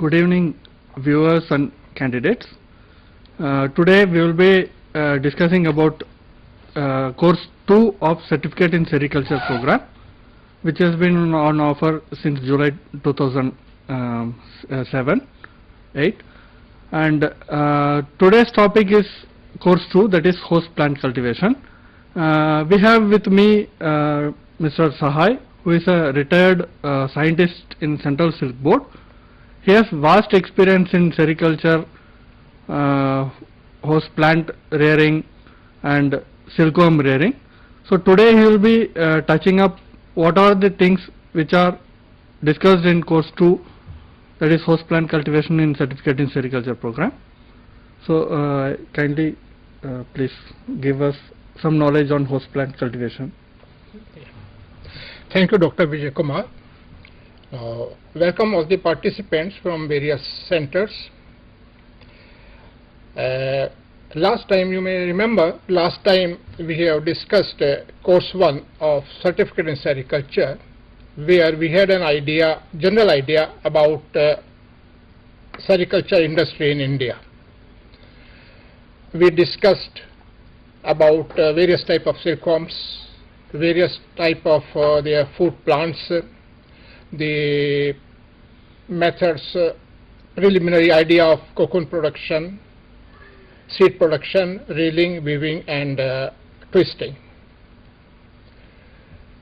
Good evening, viewers and candidates. Today we will be discussing about course 2 of Certificate in Sericulture program, which has been on offer since July 2007-8, and today's topic is course 2, that is host plant cultivation. We have with me Mr. Sahai, who is a retired scientist in Central Silk Board. He has vast experience in sericulture, host plant rearing and silkworm rearing. So today he will be touching up what are the things which are discussed in course 2, that is host plant cultivation in Certificate in Sericulture program. So kindly please give us some knowledge on host plant cultivation. Thank you, Dr. Vijay Kumar. Welcome all the participants from various centers. Last time, you may remember, last time we have discussed course 1 of Certificate in Sericulture, where we had an idea, general idea about sericulture industry in India. We discussed about various type of silkworms, various type of their food plants, the methods, preliminary idea of cocoon production, seed production, reeling, weaving and twisting.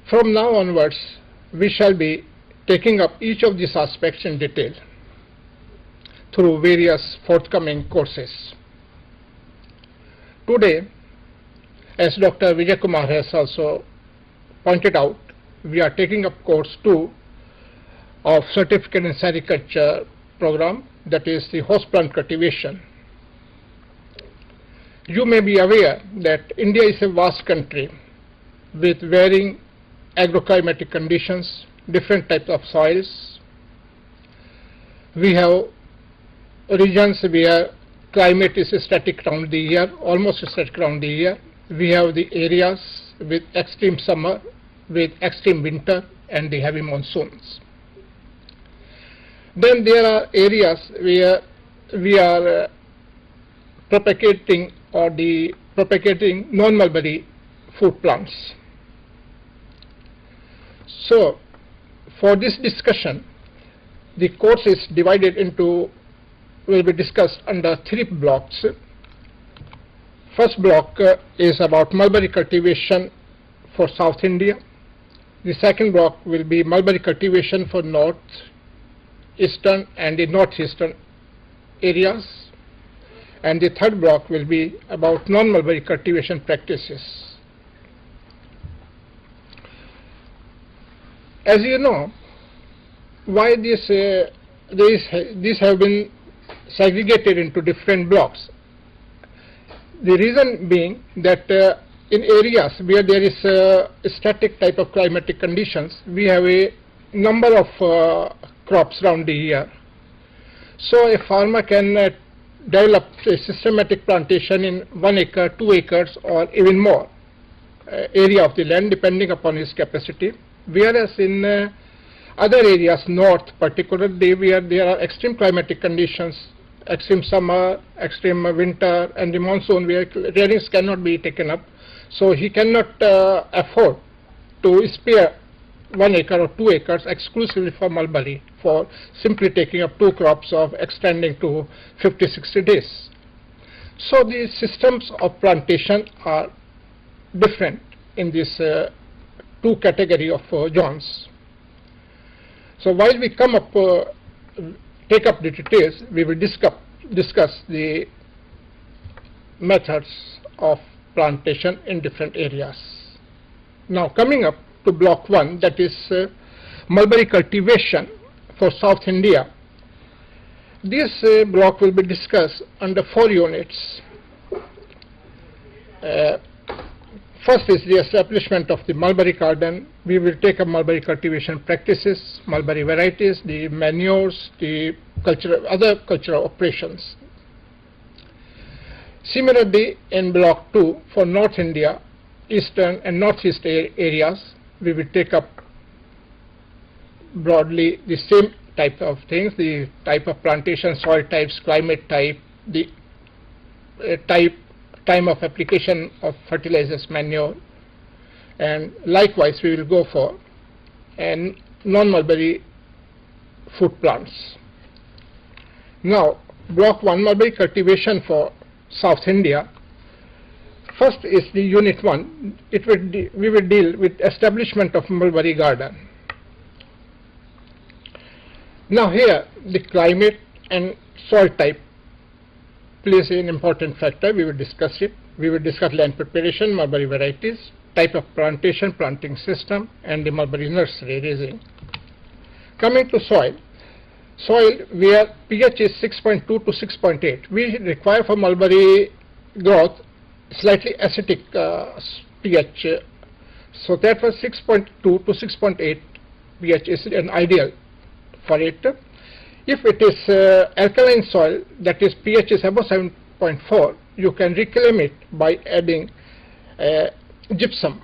From now onwards, we shall be taking up each of these aspects in detail through various forthcoming courses. Today, as Dr. Vijay Kumar has also pointed out, we are taking up course 2 of Certificate in Sericulture program, that is the host plant cultivation. You may be aware that India is a vast country with varying agroclimatic conditions, different types of soils. We have regions where climate is static around the year, almost static around the year. We have the areas with extreme summer, with extreme winter and the heavy monsoons. Then there are areas where we are propagating non-mulberry food plants. So for this discussion, the course is divided into, will be discussed under 3 blocks. First block is about mulberry cultivation for South India. The second block will be mulberry cultivation for northeastern and the northeastern areas, and the third block will be about non-mulberry cultivation practices. As you know, why these have been segregated into different blocks? The reason being that in areas where there is a static type of climatic conditions, we have a number of crops around the year. So a farmer can develop a systematic plantation in 1 acre, 2 acres or even more area of the land depending upon his capacity. Whereas in other areas, north particularly, where there are extreme climatic conditions, extreme summer, extreme winter and the monsoon, where rearings cannot be taken up, so he cannot afford to spare 1 acre or 2 acres exclusively for mulberry, for simply taking up 2 crops of extending to 50-60 days. So the systems of plantation are different in this 2 category of zones. So while we come up, take up the details, we will discuss the methods of plantation in different areas. Now coming up to block 1, that is mulberry cultivation for South India. This block will be discussed under 4 units. First is the establishment of the mulberry garden. We will take up mulberry cultivation practices, mulberry varieties, the manures, the other cultural operations. Similarly, in block 2 for North India, eastern and northeast areas, we will take up broadly the same type of things, the type of plantation, soil types, climate type, the time of application of fertilizers, manure, and likewise we will go for and non-mulberry food plants. Now, block 1 mulberry cultivation for South India. First is the unit 1. We will deal with establishment of mulberry garden. Now here the climate and soil type plays an important factor. We will discuss it. We will discuss land preparation, mulberry varieties, type of plantation, planting system, and the mulberry nursery raising. Coming to soil, where pH is 6.2 to 6.8, we require for mulberry growth slightly acidic pH. So that was 6.2 to 6.8 pH is an ideal for it. If it is alkaline soil, that is pH is above 7.4, you can reclaim it by adding gypsum.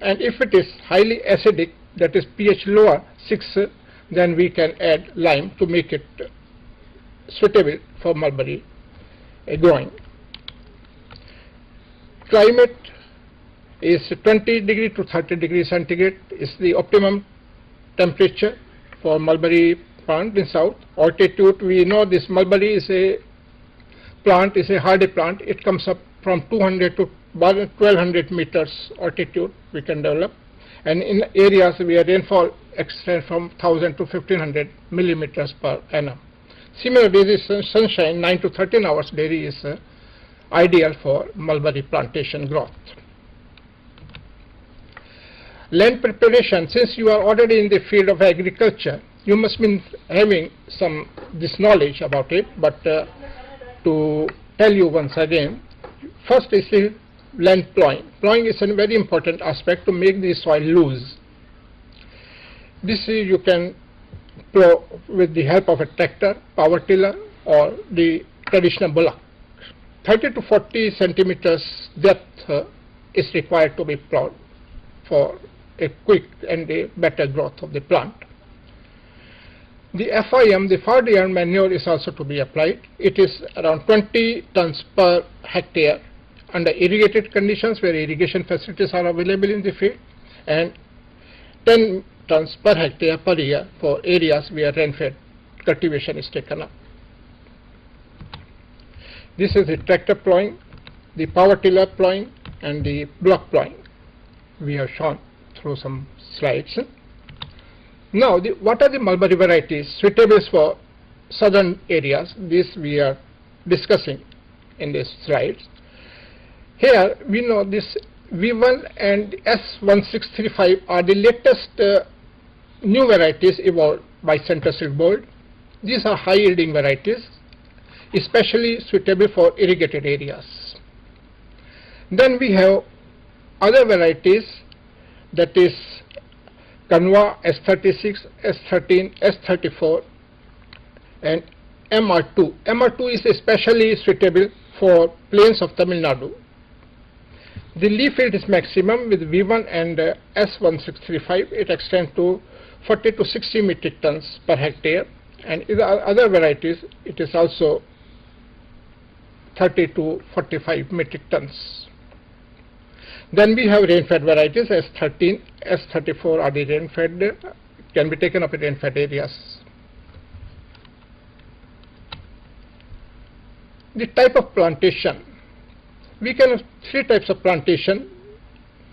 And if it is highly acidic, that is pH lower 6, then we can add lime to make it suitable for mulberry growing. Climate is 20 degree to 30 degrees centigrade is the optimum temperature for mulberry plant in south. Altitude, we know this mulberry is a hardy plant. It comes up from 200 to 1200 meters altitude we can develop, and in areas where rainfall extends from 1000 to 1500 millimeters per annum. Similarly, this sunshine 9 to 13 hours daily is ideal for mulberry plantation growth. Land preparation, since you are already in the field of agriculture, you must be having this knowledge about it, but to tell you once again, first is the land plowing. Plowing is a very important aspect to make the soil loose. This you can plow with the help of a tractor, power tiller, or the traditional bullock. 30 to 40 centimeters depth is required to be plowed for a quick and a better growth of the plant. The FIM, the fard yarn manure, is also to be applied. It is around 20 tons per hectare under irrigated conditions where irrigation facilities are available in the field, and 10 tons per hectare per year for areas where rain-fed cultivation is taken up. This is the tractor plowing, the power tiller plowing, and the block plowing. We have shown through some slides. Now, what are the mulberry varieties suitable for southern areas? This we are discussing in these slides. Here we know this V1 and S1635 are the latest new varieties evolved by Centre Silk Board. These are high yielding varieties, especially suitable for irrigated areas. Then we have other varieties, that is Kanwa S36, S13, S34, and MR2. MR2 is especially suitable for plains of Tamil Nadu. The leaf yield is maximum with V1 and S1635. It extends to 40 to 60 metric tons per hectare, and in the other varieties it is also 30 to 45 metric tons. Then we have rain-fed varieties, S13, S34 are the rain-fed, can be taken up in rain-fed areas. The type of plantation. We can have 3 types of plantation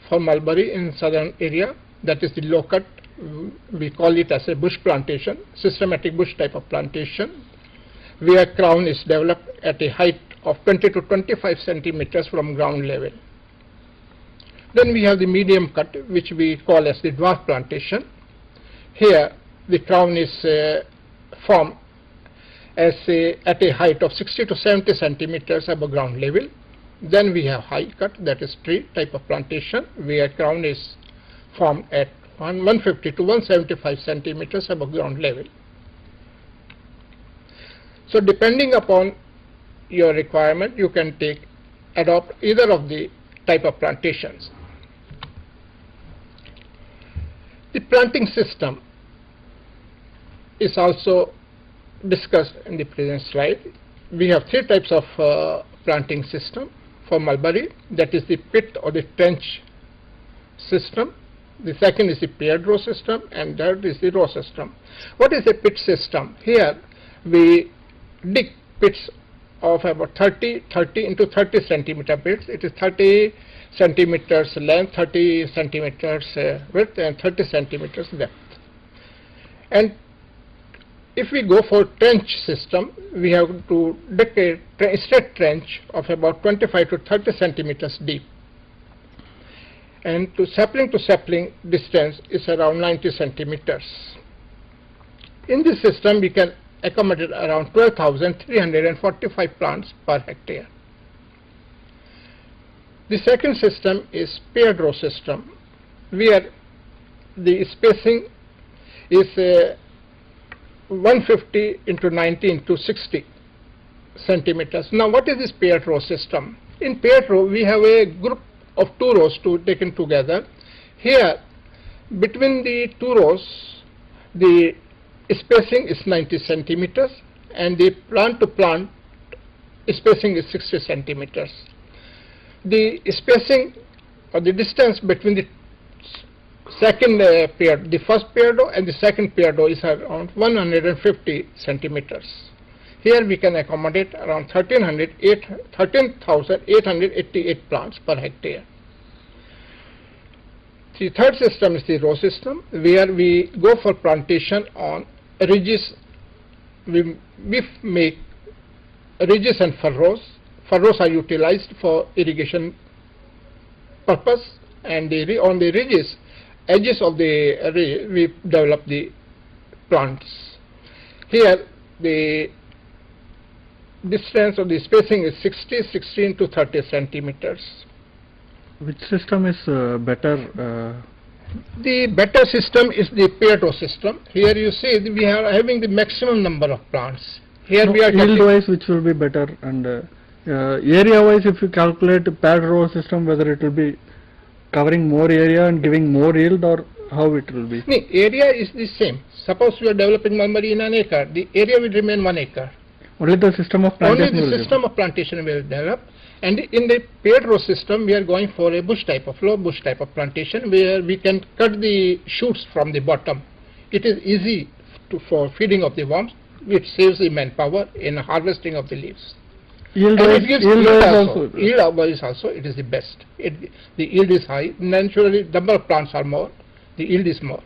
for mulberry in southern area. That is the low cut, we call it as a bush plantation, systematic bush type of plantation, where crown is developed at a height of 20 to 25 centimeters from ground level. Then we have the medium cut, which we call as the dwarf plantation. Here the crown is formed as at a height of 60 to 70 centimeters above ground level. Then we have high cut, that is tree type of plantation, where crown is formed at 150 to 175 centimeters above ground level. So depending upon your requirement, you can adopt either of the type of plantations. The planting system. is also discussed in the present slide. We have three types of planting system for mulberry, that is the pit or the trench system. The second is the paired row system, and third is the row system. What is the pit system? Here we dig pits of about 30 into 30 centimeter pits. It is 30 centimeters length, 30 centimeters width, and 30 centimeters depth. And if we go for trench system, we have to dig a straight trench of about 25 to 30 centimeters deep. And to sapling distance is around 90 centimeters. In this system, we can accommodate around 12,345 plants per hectare. The second system is paired row system, where the spacing is 150 into 90 into 60 centimeters. Now, what is this paired row system? In paired row, we have a group of two rows taken together. Here, between the two rows, the spacing is 90 centimeters, and the plant to plant spacing is 60 centimeters. The spacing or the distance between the second pair, the first paired row and the second paired row is around 150 centimeters. Here we can accommodate around 13,888 plants per hectare. The third system is the row system, where we go for plantation on ridges. We make ridges and furrows. Furrows are utilized for irrigation purpose, and on the ridges, edges of the ridge, we develop the plants. Here the distance of the spacing is 16 to 30 centimeters. Which system is better? The better system is the paired row system. Here you see we are having the maximum number of plants. Here we are yield wise, which will be better, and area wise, if you calculate paired row system, whether it will be covering more area and giving more yield, or how it will be? No, area is the same. Suppose we are developing mulberry in an acre, the area will remain 1 acre. Only the system of plantation. Only the system of plantation will develop. And in the paired row system, we are going for a bush type of low bush type of plantation, where we can cut the shoots from the bottom. It is easy for feeding of the worms, which saves the manpower in harvesting of the leaves. Yield and wise, it gives yield also. Yield wise also it is the best. The yield is high. Naturally, number of plants are more. The yield is more.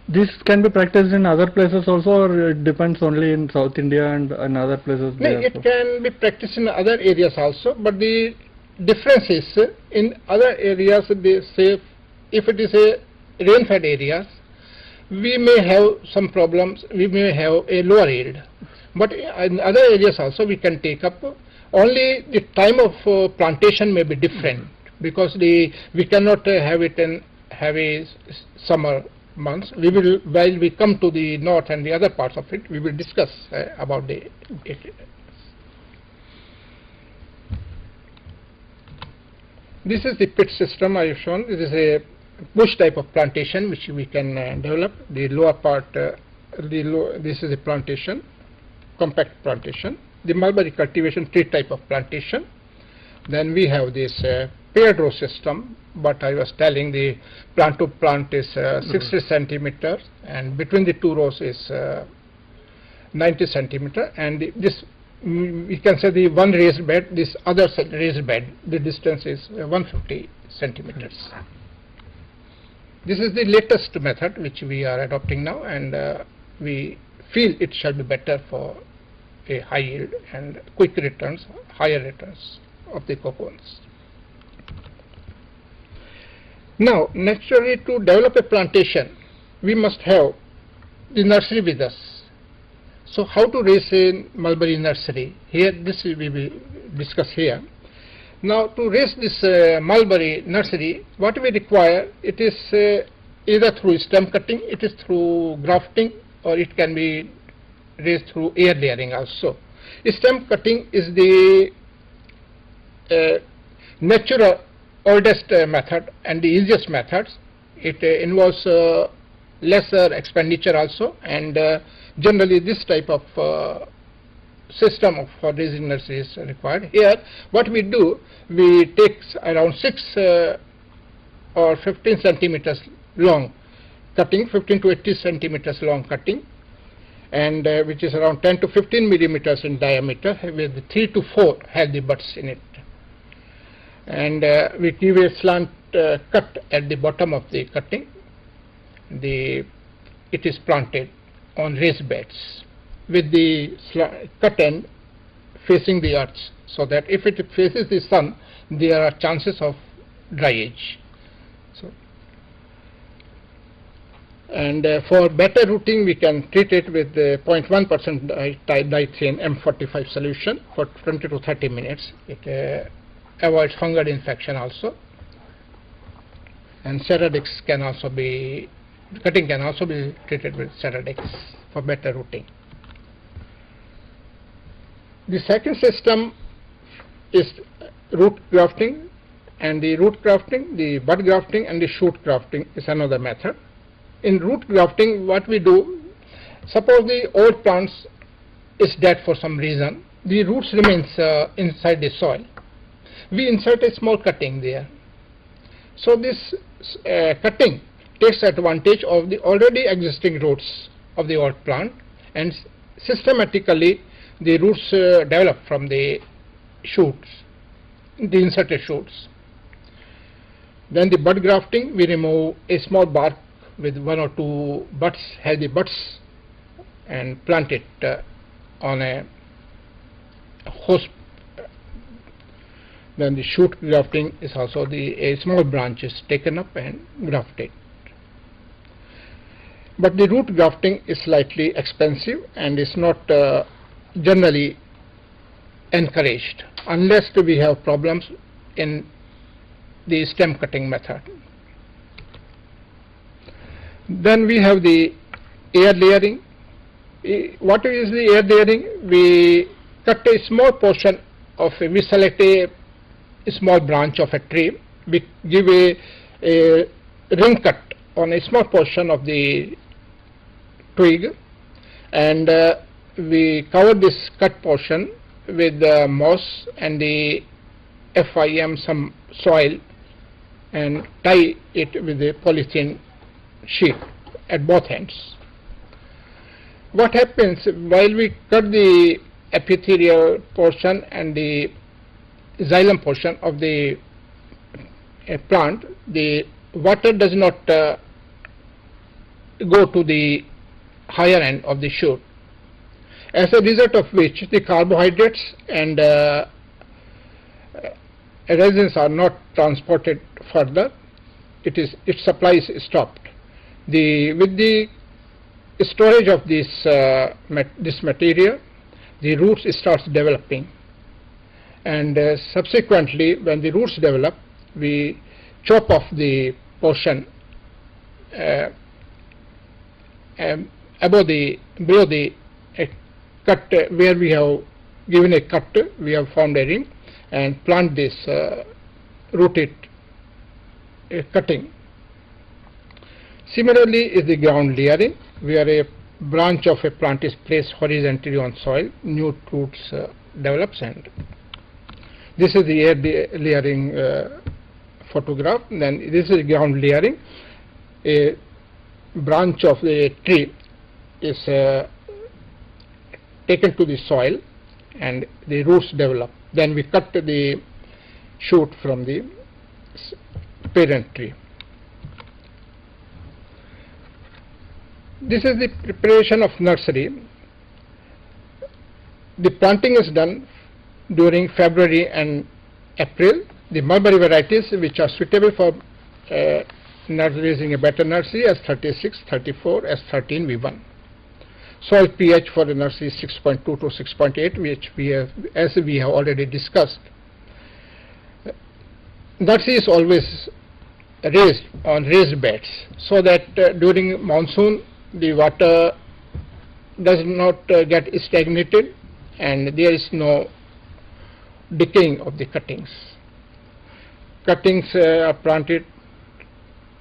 This can be practiced in other places also, or it depends only in South India and in other places? No, it can be practiced in other areas also, but the difference is in other areas, they say if it is a rain-fed areas, we may have some problems, we may have a lower yield. But in other areas also we can take up. Only the time of plantation may be different, because we cannot have it in heavy summer months. We will, while we come to the north and the other parts of it, we will discuss about it. This is the pit system I have shown. This is a bush type of plantation which we can develop. The lower part, this is a plantation, compact plantation. The mulberry cultivation, tree type of plantation. Then we have this paired row system, but I was telling the plant to plant is 60 centimeters, and between the two rows is 90 centimeter, and this we can say the one raised bed, this other raised bed, the distance is 150 centimeters. This is the latest method which we are adopting now, and we feel it shall be better for a high yield and quick returns, higher returns of the cocoons. Now, naturally, to develop a plantation, we must have the nursery with us. So, how to raise a mulberry nursery? Here, this we will discuss here. Now, to raise this mulberry nursery, what we require, it is either through stem cutting, it is through grafting, or it can be raised through air layering also. Stem cutting is the natural oldest method and the easiest methods. It involves lesser expenditure also, and generally this type of system for raising nursery is required. Here what we do, we take around 6 or 15 centimeters long cutting, 15 to 80 centimeters long cutting, and which is around 10 to 15 millimeters in diameter, with 3 to 4 healthy buds in it. And we give a slant cut at the bottom of the cutting. It is planted on raised beds with the cut end facing the earth, so that if it faces the sun, there are chances of dryage. And for better rooting, we can treat it with 0.1% dithiene M45 solution for 20 to 30 minutes. It avoids fungal infection also. And Ceradix can also be, cutting can also be treated with Ceradix for better rooting. The second system is root grafting, and the root grafting, the bud grafting and the shoot grafting is another method. In root grafting, what we do, suppose the old plants is dead for some reason, the roots remains inside the soil. We insert a small cutting there. So this cutting takes advantage of the already existing roots of the old plant, and systematically the roots develop from the shoots, the inserted shoots. Then the bud grafting, we remove a small bark with 1 or 2 buds, healthy buds, and plant it on a host. Then the shoot grafting is also a small branch is taken up and grafted. But the root grafting is slightly expensive and is not generally encouraged unless we have problems in the stem cutting method. Then we have the air layering. What is the air layering? We cut a small portion of we select a small branch of a tree. We give a ring cut on a small portion of the twig, and we cover this cut portion with moss and the FIM, some soil, and tie it with a polythene sheet at both ends. What happens while we cut the epithelial portion and the xylem portion of the plant, the water does not go to the higher end of the shoot, as a result of which the carbohydrates and resins are not transported further. Its supply is stopped. With the storage of this material, the roots starts developing, and subsequently when the roots develop, we chop off the portion below the cut where we have given a cut, we have found a ring, and plant this rooted cutting. Similarly is the ground layering, where a branch of a plant is placed horizontally on soil, new roots develops, and this is the air layering photograph. Then this is ground layering. A branch of the tree is taken to the soil and the roots develop. Then we cut the shoot from the parent tree. This is the preparation of nursery. The planting is done during February and April. The mulberry varieties which are suitable for raising a better nursery as 36, 34, as 13 V1. Soil pH for the nursery is 6.2 to 6.8, which we have, as we have already discussed. Nursery is always raised on raised beds, so that during monsoon the water does not get stagnated and there is no decaying of the cuttings. Cuttings are planted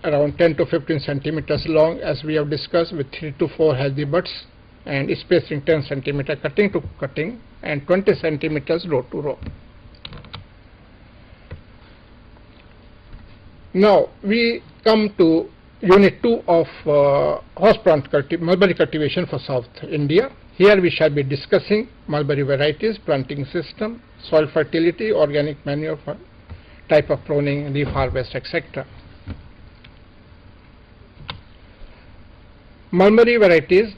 around 10 to 15 centimeters long, as we have discussed, with 3 to 4 healthy buds, and spacing 10 centimeter cutting to cutting and 20 centimeters row to row. Now we come to Unit 2 of horse plant mulberry cultivation for South India. Here we shall be discussing mulberry varieties, planting system, soil fertility, organic manure, type of pruning, leaf harvest, etc. Mulberry varieties.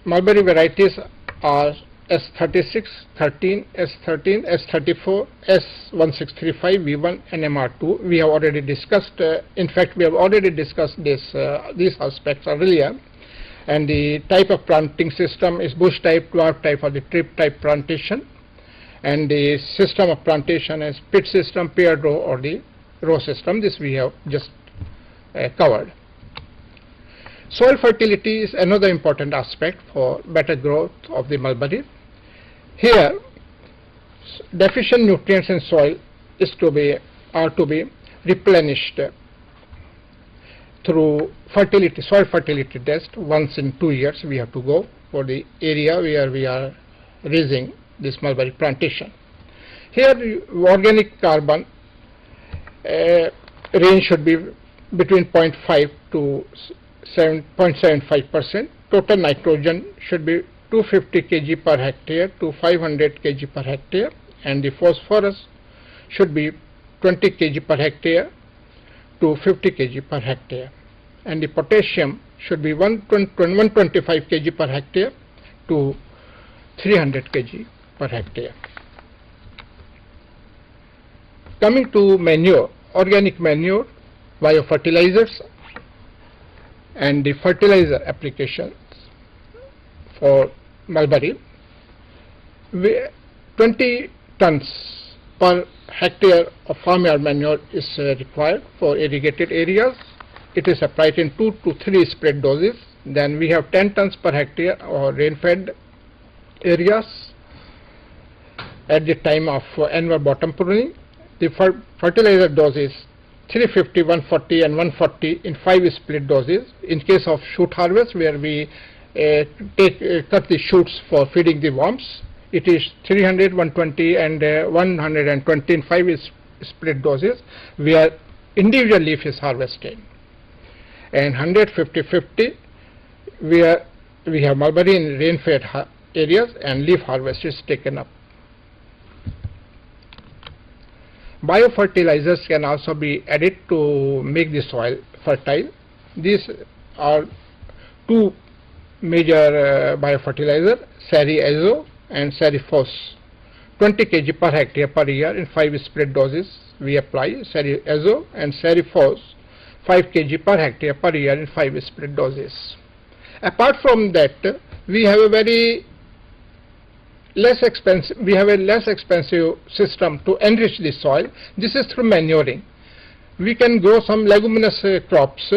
Mulberry varieties are S36, 13, S13, S34, S1635, V1 and MR2. We have already discussed, in fact we have already discussed these aspects earlier. And the type of planting system is bush type, dwarf type or the trip type plantation. And the system of plantation is pit system, paired row or the row system. This we have just covered. Soil fertility is another important aspect for better growth of the mulberry. Here, deficient nutrients in soil are to be replenished through soil fertility test. Once in 2 years we have to go for the area where we are raising this mulberry plantation. Here, organic carbon range should be between 0.5 to 7.75%. Total nitrogen should be 250 kg per hectare to 500 kg per hectare, and the phosphorus should be 20 kg per hectare to 50 kg per hectare, and the potassium should be 125 kg per hectare to 300 kg per hectare. Coming to manure, organic manure, biofertilizers and the fertilizer applications for mulberry. 20 tons per hectare of farmyard manure is required for irrigated areas. It is applied in 2 to 3 spread doses. Then we have 10 tons per hectare or rain-fed areas at the time of annual bottom pruning. The fertilizer dose is 350, 140 and 140 in 5 split doses. In case of shoot harvest, where we cut the shoots for feeding the worms, it is 300, 120 and 120 in 5 split doses, where individual leaf is harvested, and 150, 50 where we have mulberry in rain-fed areas and leaf harvest is taken up. Biofertilizers can also be added to make the soil fertile. These are 2 major biofertilizers, Sari-Azo and Sari-Phos. 20 kg per hectare per year in 5 split doses we apply Sari-Azo, and Sari-Phos 5 kg per hectare per year in 5 split doses. Apart from that, we have a less expensive system to enrich the soil. This is through manuring. We can grow some leguminous crops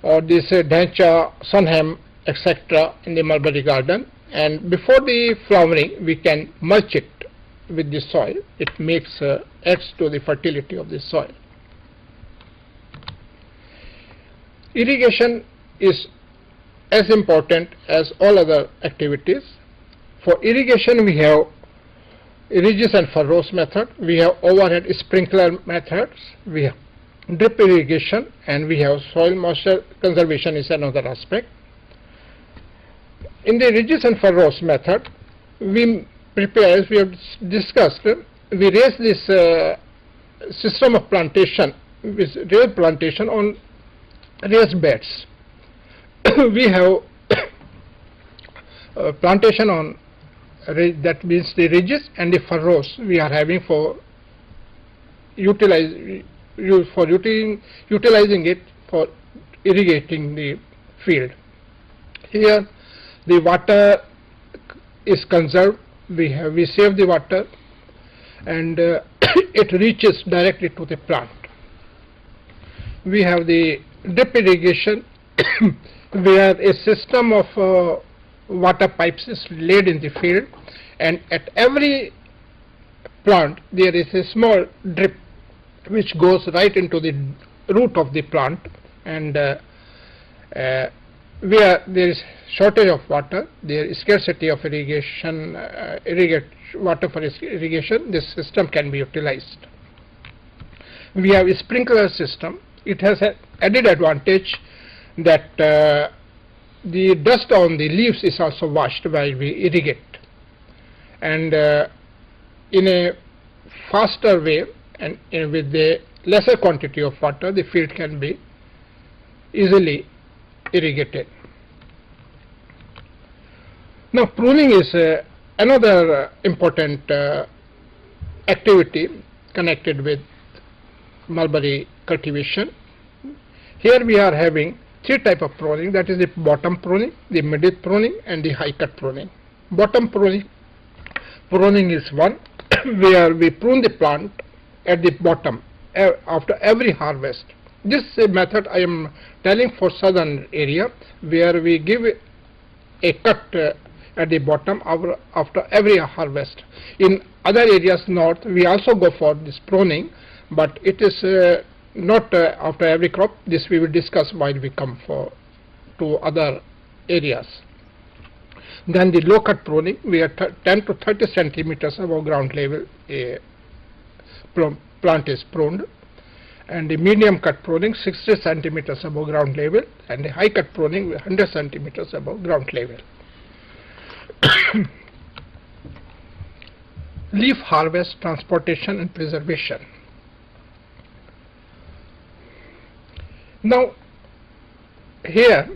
or this dhencha, sunham, etc. in the mulberry garden, and before the flowering we can mulch it with the soil. It adds to the fertility of the soil. Irrigation is as important as all other activities. For irrigation we have ridges and furrows method, we have overhead sprinkler methods, we have drip irrigation, and we have soil moisture conservation is another aspect. In the ridges and furrows method, we prepare, as we have discussed, we raise this system of plantation, with raised plantation on raised beds. We have plantation on that means the ridges and the furrows we are having for utilizing it for irrigating the field. Here the water is conserved. We save the water, and it reaches directly to the plant. We have the drip irrigation where a system of water pipes is laid in the field, and at every plant there is a small drip which goes right into the root of the plant, and where there is shortage of water, there is scarcity of irrigation, water for irrigation, this system can be utilized. We have a sprinkler system. It has an added advantage that the dust on the leaves is also washed while we irrigate, and in a faster way and with a lesser quantity of water, the field can be easily irrigated. Now pruning is another important activity connected with mulberry cultivation. Here we are having three types of pruning, that is the bottom pruning, the middle pruning, and the high cut pruning. Bottom pruning is one where we prune the plant at the bottom after every harvest. This method I am telling for southern area, where we give a cut at the bottom after every harvest. In other areas north, we also go for this pruning, but it is not after every crop. This we will discuss while we come to other areas. Then the low cut pruning, we are 10 to 30 centimeters above ground level, a plant is pruned. And the medium cut pruning 60 centimeters above ground level, and the high cut pruning 100 centimeters above ground level. Leaf harvest, transportation and preservation. Now here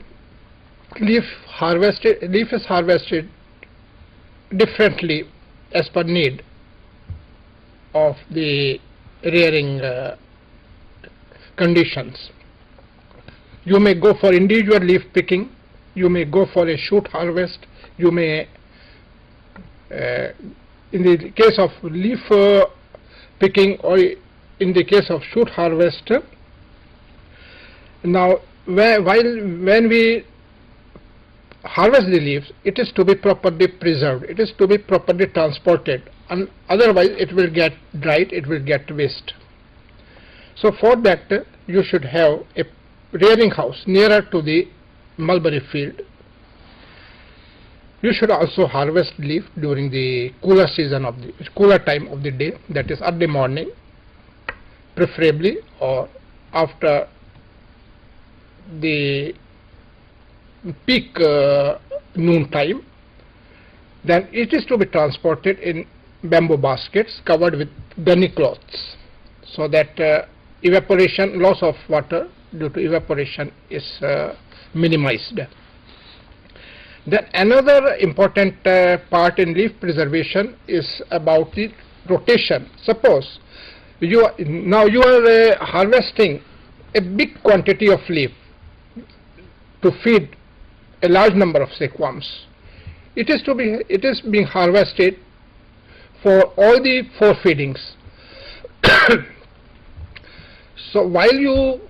leaf is harvested differently as per need of the rearing conditions. You may go for individual leaf picking, you may go for a shoot harvest, you may in the case of leaf picking or in the case of shoot harvest. Now when we harvest the leaves, it is to be properly preserved, it is to be properly transported, and otherwise it will get dried, it will get waste. So for that you should have a rearing house nearer to the mulberry field. You should also harvest leaf during the cooler time of the day, that is early morning preferably, or after the peak noon time. Then it is to be transported in bamboo baskets covered with gunny cloths, so that loss of water due to evaporation is minimized. Then another important part in leaf preservation is about the rotation. Suppose you are harvesting a big quantity of leaf to feed a large number of silkworms. It is being harvested for all the 4 feedings. So while you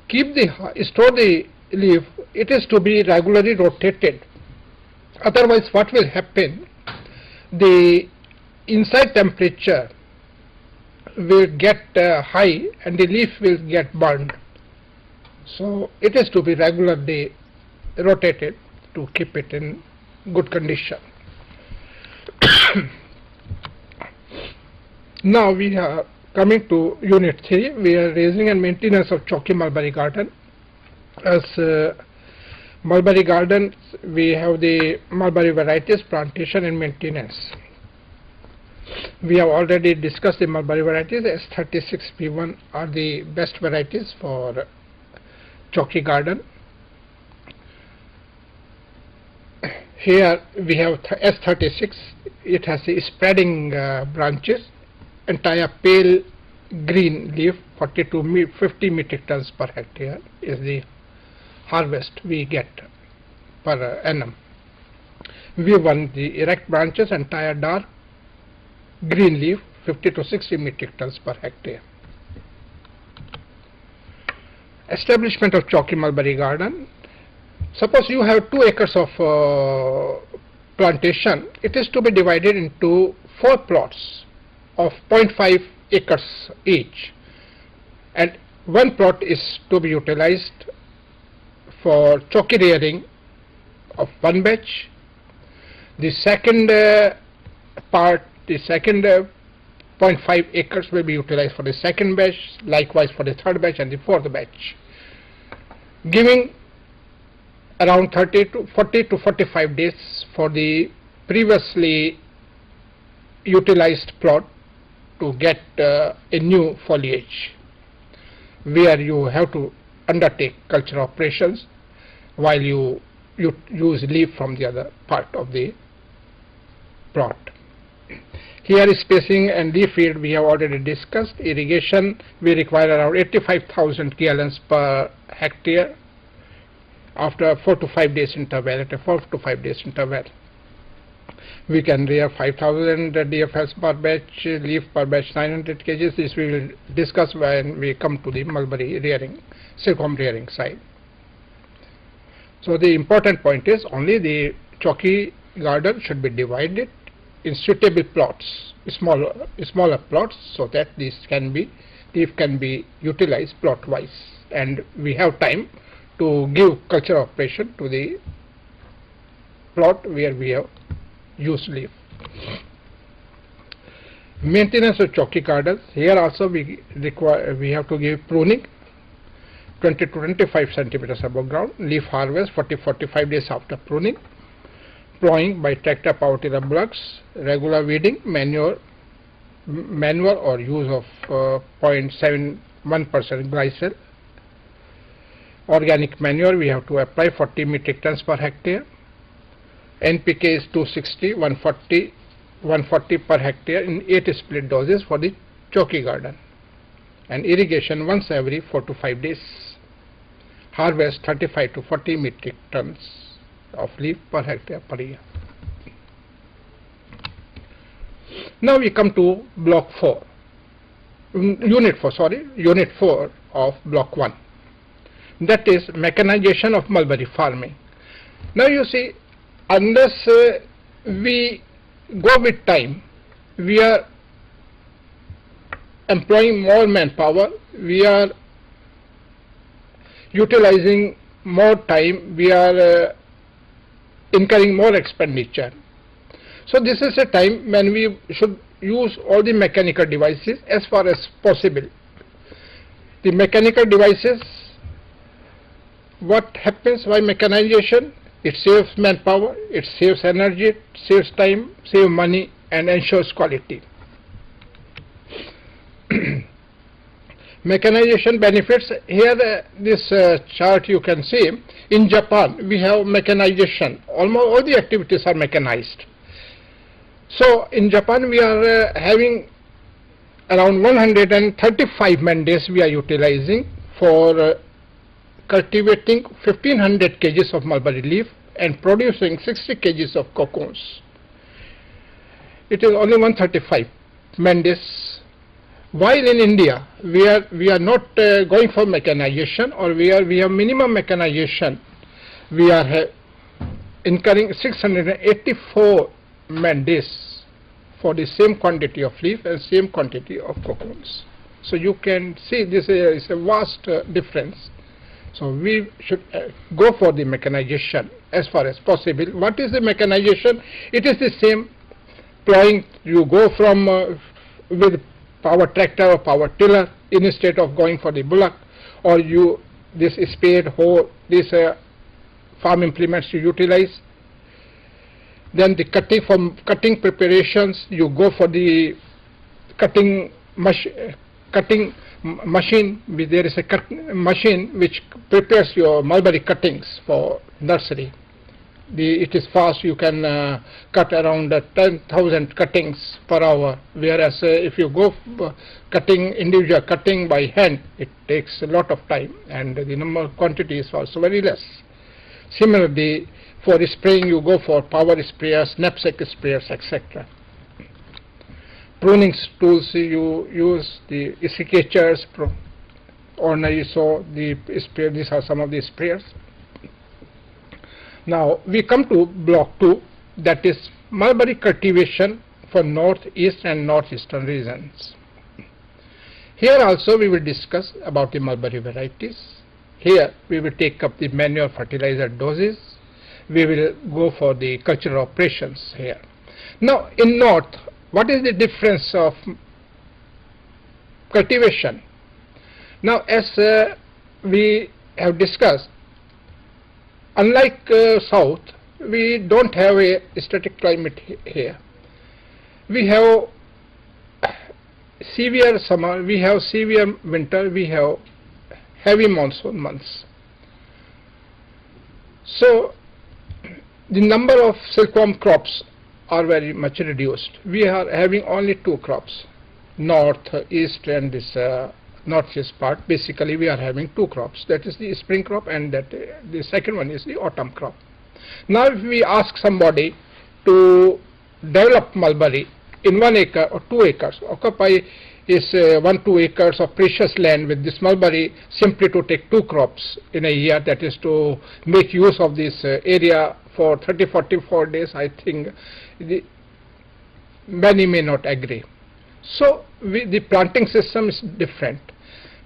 store the leaf, it is to be regularly rotated. Otherwise what will happen, the inside temperature will get high and the leaf will get burned. So it is to be regularly rotated to keep it in good condition. Now we are coming to unit 3. We are raising and maintenance of chalky mulberry garden. As mulberry gardens, we have the mulberry varieties, plantation and maintenance. We have already discussed the mulberry varieties. S36P1 are the best varieties for chalky garden. Here we have S36. It has the spreading branches, entire pale green leaf. 40 to 50 metric tons per hectare is the harvest we get per annum. V1, the erect branches, entire dark green leaf, 50 to 60 metric tons per hectare. Establishment of chalky mulberry garden. Suppose you have 2 acres of plantation. It is to be divided into 4 plots of 0.5 acres each, and one plot is to be utilized for choki rearing of one batch. The second part, the second 0.5 acres will be utilized for the second batch, likewise for the third batch and the fourth batch, giving around 40 to 45 days for the previously utilized plot to get a new foliage, where you have to undertake culture operations while you use leaf from the other part of the plot. Here spacing and leaf field we have already discussed. Irrigation, we require around 85,000 gallons per hectare after 4 to 5 days interval. At a 4 to 5 days interval, we can rear 5,000 DFS per batch, leaf per batch 900 kgs. This we will discuss when we come to the mulberry rearing, silkworm rearing side. So the important point is only the choki garden should be divided in suitable plots, smaller plots, so that leaf can be utilized plot wise, and we have time to give culture operation to the plot where we have used leaf. Maintenance of choki gardens, here also we have to give pruning 20 to 25 centimeters above ground, leaf harvest 40-45 days after pruning, plowing by tractor, power tiller, bullocks, regular weeding, manual or use of 0.71% glycol. Organic manure we have to apply 40 metric tons per hectare. NPK is 260, 140 per hectare in 8 split doses for the choki garden. And irrigation once every 4 to 5 days. Harvest 35 to 40 metric tons of leaf per hectare per year. Now we come to block 4, unit 4 of block 1. That is mechanization of mulberry farming. Now you see, unless we go with time, we are employing more manpower, we are utilizing more time, we are incurring more expenditure. So this is a time when we should use all the mechanical devices as far as possible. The mechanical devices, what happens by mechanization? It saves manpower, it saves energy, it saves time, saves money, and ensures quality. Mechanization benefits, here this chart you can see, in Japan we have mechanization, almost all the activities are mechanized. So in Japan we are having around 135 man days we are utilizing for cultivating 1500 kgs of mulberry leaf and producing 60 kgs of cocoons. It is only 135 man days. While in India we are not going for mechanization, or we have minimum mechanization. We are incurring 684 man days for the same quantity of leaf and same quantity of cocoons. So you can see this is a vast difference. So we should go for the mechanization as far as possible. What is the mechanization? It is the same plowing. You go from with power tractor or power tiller instead of going for the bullock, or this spade, hoe, these farm implements you utilize. Then the cutting preparations, you go for the cutting machine. There is a machine which prepares your mulberry cuttings for nursery. It is fast, you can cut around 10,000 cuttings per hour, whereas if you go individual cutting by hand, it takes a lot of time and the number of quantity is also very less. Similarly, for spraying you go for power sprayers, knapsack sprayers, etc. Pruning tools, you use the secateurs, ordinary saw, the sprayer. These are some of the sprayers. Now we come to block 2, that is mulberry cultivation for northeast and northeastern regions. Here also we will discuss about the mulberry varieties. Here we will take up the manure fertilizer doses. We will go for the cultural operations here. Now in north, what is the difference of cultivation? Now as we have discussed, unlike south, we don't have a static climate here. We have severe summer, we have severe winter, we have heavy monsoon months. So the number of silkworm crops are very much reduced. We are having only 2 crops, north, east, and this northeast part. Basically we are having 2 crops, that is the spring crop, and that the second one is the autumn crop. Now if we ask somebody to develop mulberry in 1 acre or 2 acres, occupy is 1-2 acres of precious land with this mulberry, simply to take 2 crops in a year, that is to make use of this area for 30-44 days, I think many may not agree. So the planting system is different.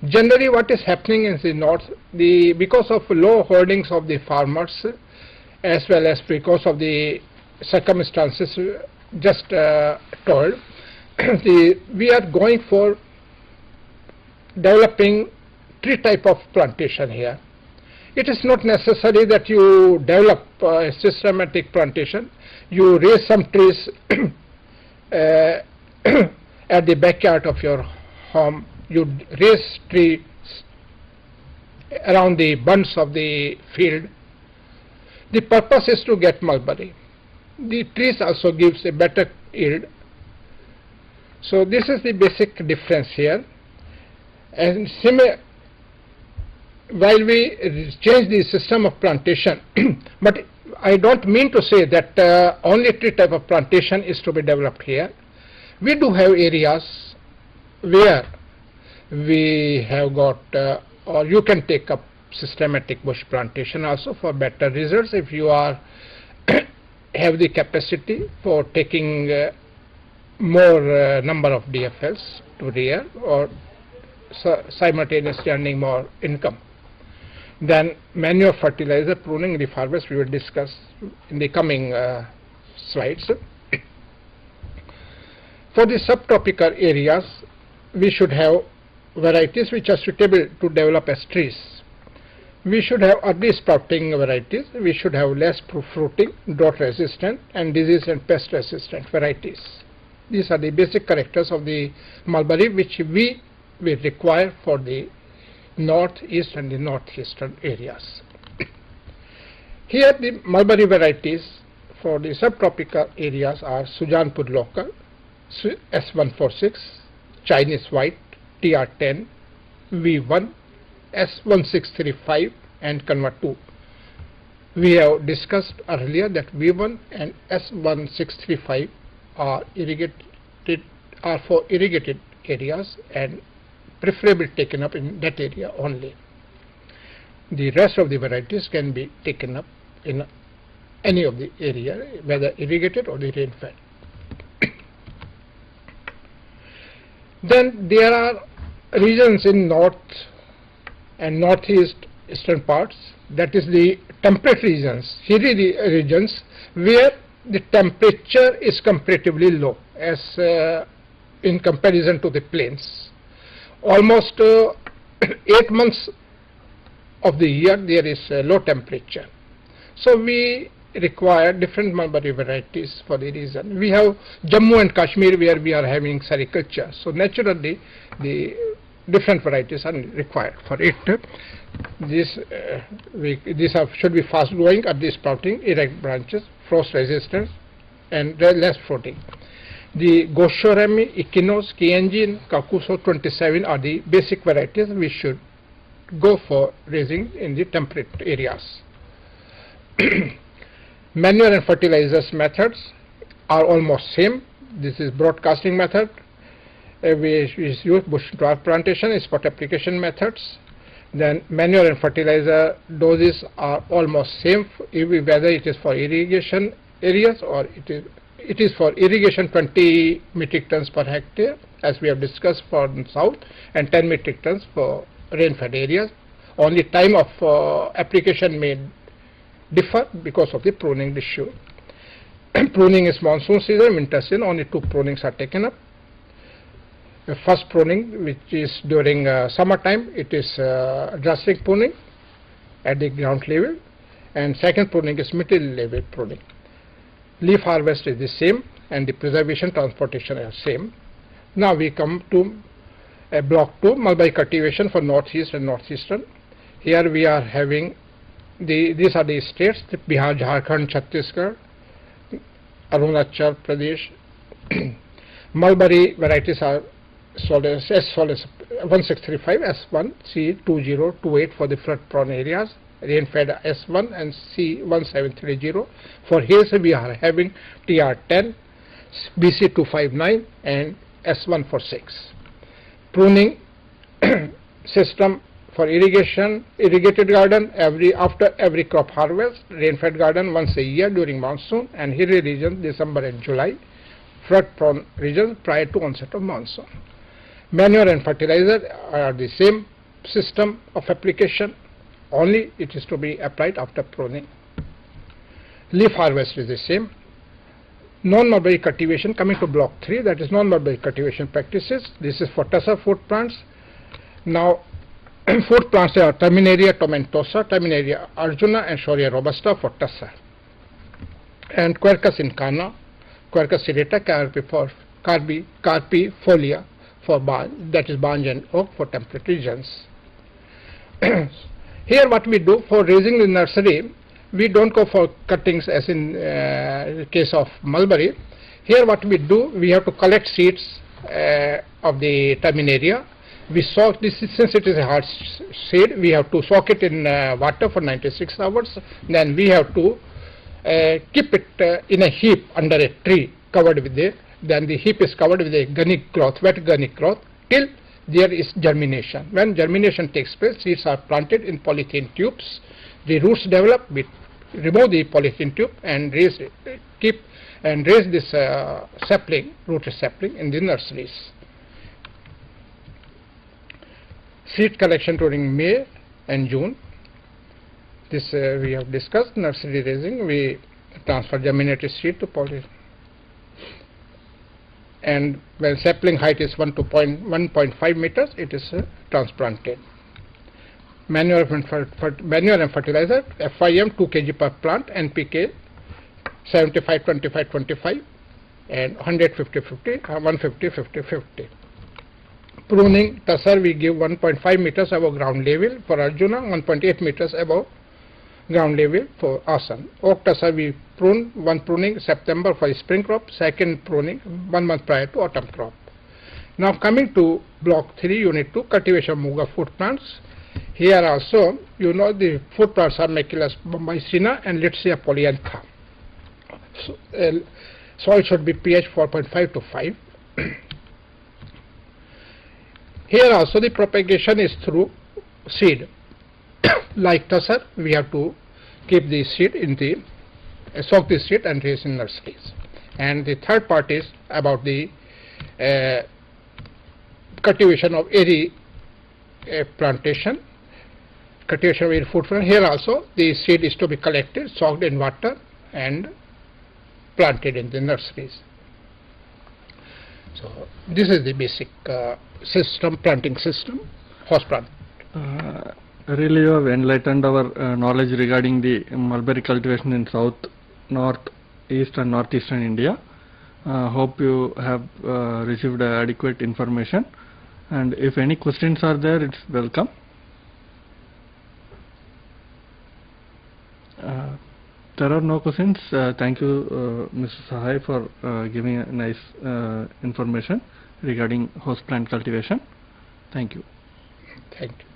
Generally what is happening in the north, because of low holdings of the farmers, as well as because of the circumstances just told, we are going for developing 3 type of plantation here. It is not necessary that you develop a systematic plantation. You raise some trees at the backyard of your home. You raise trees around the bunds of the field. The purpose is to get mulberry. The trees also gives a better yield. So this is the basic difference here. And while we change the system of plantation, but I don't mean to say that only 3 type of plantation is to be developed here. We do have areas where we have got, or you can take up systematic bush plantation also for better results if you are have the capacity for taking more number of DFLs to rear, or simultaneously earning more income. Then manure fertilizer, pruning, reharvest we will discuss in the coming slides. For the subtropical areas, we should have varieties which are suitable to develop as trees. We should have early sprouting varieties. We should have less fruiting, drought resistant, and disease and pest resistant varieties. These are the basic characters of the mulberry which we will require for the northeast and the northeastern areas. Here the mulberry varieties for the subtropical areas are Sujanpur local, S146, Chinese white, TR10, V1, S1635, and Kanwa 2. We have discussed earlier that V1 and S1635 are for irrigated areas and preferably taken up in that area only. The rest of the varieties can be taken up in any of the area, whether irrigated or the rain-fed. Then there are regions in north and northeast eastern parts, that is the temperate regions, hilly regions, where the temperature is comparatively low as in comparison to the plains. Almost 8 months of the year there is low temperature. So we require different mulberry varieties for the reason. We have Jammu and Kashmir where we are having sericulture. So naturally the different varieties are required for it. These should be fast growing, early sprouting, erect branches, frost resistance, and less fruiting. The Goshorami, Equinox, KNG, and Kakuso 27 are the basic varieties we should go for raising in the temperate areas. Manure and fertilizers methods are almost same. This is broadcasting method. We use bush dwarf plantation, spot application methods. Then manure and fertilizer doses are almost same, whether it is for irrigation areas or it is it is for irrigation 20 metric tons per hectare, as we have discussed for the south, and 10 metric tons for rain-fed areas. Only time of application may differ because of the pruning issue. Pruning is monsoon season, winter season, only 2 prunings are taken up. The first pruning, which is during summertime, it is drastic pruning at the ground level, and second pruning is middle level pruning. Leaf harvest is the same, and the preservation transportation are same. Now we come to block 2, mulberry cultivation for northeast and northeastern. Here we are having these are the states: Bihar, Jharkhand, Chhattisgarh, Arunachal Pradesh. Mulberry varieties are as follows: 1635 S1, C2028 for the flood prone areas, rain-fed S1 and C1730. For hills we are having TR10, BC259 and S146. Pruning system for irrigation, irrigated garden after every crop harvest, rain-fed garden once a year during monsoon, and hilly region December and July, flood-prone regions prior to onset of monsoon. Manure and fertilizer are the same system of application, only it is to be applied after pruning. Leaf harvest is the same. Non-mulberry cultivation, coming to block 3, that is non-mulberry cultivation practices. This is for tussar fruit plants. Now fruit plants are Terminaria tomentosa, Terminaria arjuna and Shorea robusta for tussar, and Quercus incana, Quercus serrata, carpifolia for that is banj and oak for temperate regions. Here what we do for raising the nursery, we don't go for cuttings as in case of mulberry. Here what we do, we have to collect seeds of the Terminaria. We soak this, since it is a hard seed, we have to soak it in water for 96 hours. Then we have to keep it in a heap under a tree covered with it. Then the heap is covered with a gunny cloth, wet gunny cloth, till there is germination. When germination takes place, seeds are planted in polythene tubes. The roots develop. We remove the polythene tube and raise this sapling, rooted sapling, in the nurseries. Seed collection during May and June. This we have discussed. Nursery raising, we transfer germinated seed to poly. And when sapling height is 1.5 meters, it is transplanted. Manure and fertilizer, FIM 2 kg per plant, NPK 75 25 25 and 150 50 150 50 50. Pruning, tussar we give 1.5 meters above ground level for Arjuna, 1.8 meters above ground level for Asan. Oak tussar we prune, one pruning September for spring crop, second pruning 1 month prior to autumn crop. Now coming to block 3, unit 2, cultivation of Muga fruit plants. Here also, you know, the fruit plants are Maculus bombycina and Litsea polyantha. So, soil should be pH 4.5 to 5. Here also the propagation is through seed. Like tussar, we have to keep the seed in the soak the seed and raise in nurseries. And the third part is about the cultivation of airy plantation, cultivation of airy fruit plant. Here also the seed is to be collected, soaked in water and planted in the nurseries. So this is the basic system, planting system, host plant. Really, you have enlightened our knowledge regarding the mulberry cultivation in south, north, east and northeastern India. Hope you have received adequate information, and if any questions are there, it's welcome. There are no questions. Thank you, Mr. Sahai, for giving a nice information regarding host plant cultivation. Thank you. Thank you.